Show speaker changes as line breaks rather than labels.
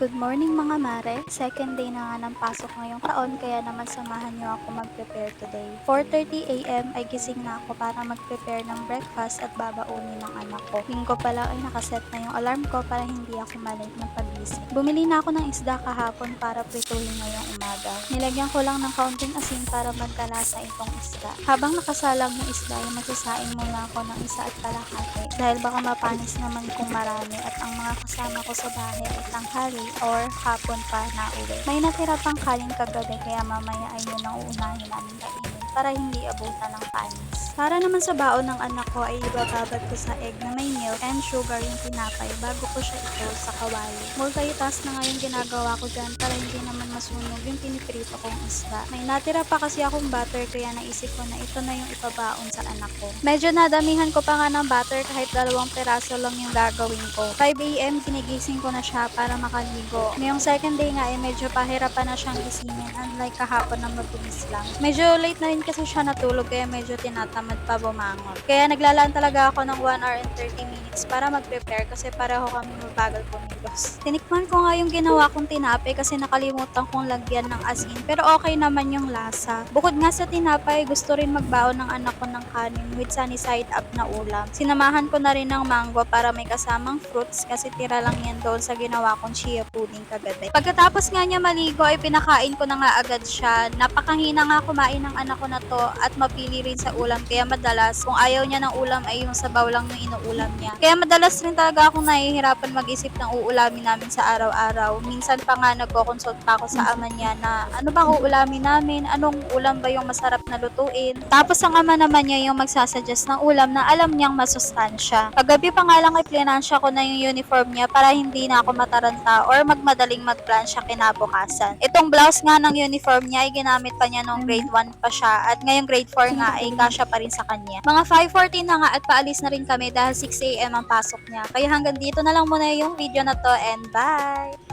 Good morning mga mare. Second day na nga ng pasok ngayong taon kaya naman samahan niyo ako mag-prepare today. 4:30 a.m. ay gising na ako para mag-prepare ng breakfast at babaunin ng anak ko. Linggo pa lang ay nakaset na yung alarm ko para hindi ako malate ng pagising. Bumili na ako ng isda kahapon para prituhin ngayong umaga. Nilagyan ko lang ng kaunting asin para magkalasa itong isda. Habang nakasalang yung isda ay magsasain muna ako ng isa at kalahati dahil baka mapanis naman kung marami at ang mga kasama ko sa bahay ay tanghali or hapon pa na uwi. May natira pang kanin kagabi kaya mamaya ay yun ang uunahin namin kainin para hindi abutan ng panis. Para naman sa baon ng anak ko ay ibababad ko sa egg na may milk and sugar yung tinapay bago ko siya ito sa kawali. Multitask na nga yung ginagawa ko dyan para hindi naman masunog yung piniprito kong isda. May natira pa kasi akong butter kaya naisip ko na ito na yung ipabaon sa anak ko. Medyo nadamihan ko pa nga ng butter kahit 2 piraso lang yung gagawin ko. 5 a.m. ginigising ko na siya para makaligo. Ngayong second day nga ay medyo pahirapan na siyang gisingin unlike kahapon na mabilis lang. Medyo late na rin kasi siya natulog kaya medyo tinatamad pa bumangon. Kaya naglalaan talaga ako ng 1 hour and 30 minutes para mag-prepare kasi pareho kami mabagal kumilos. Tinikman ko nga yung ginawa kong tinapay kasi nakalimutan kong lagyan ng asin pero okay naman yung lasa. Bukod nga sa tinapay, gusto rin magbaon ng anak ko ng kanin with sunny side up na ulam. Sinamahan ko na rin ng mango para may kasamang fruits kasi tira lang yan doon sa ginawa kong chia pudding kagabi. Pagkatapos nga niya maligo ay pinakain ko na nga agad siya. Napakahina nga kumain ng anak ko na to at mapili rin sa ulam kaya madalas kung ayaw niya ng ulam ay yung sabaw lang yung inuulam niya. Kaya madalas rin talaga akong nahihirapan mag-isip ng uulamin namin sa araw-araw. Minsan pa nga nagko-consult pa ako sa ama niya na ano bang uulamin namin, anong ulam ba yung masarap na lutuin. Tapos ang ama naman niya yung magsasuggest ng ulam na alam niyang masustansya. Kagabi pa nga lang ay plinansya ko na yung uniform niya para hindi na ako mataranta or magmadaling mag-plansya kinabukasan. Itong blouse nga ng uniform niya ay ginamit pa niya nung grade 1 pa siya at ngayong grade 4 nga ay kasya pa rin sa kanya. Mga 5:40 na nga at paalis na rin kami dahil 6 a.m. ang pasok niya. Kaya hanggang dito na lang muna yung video na to and bye!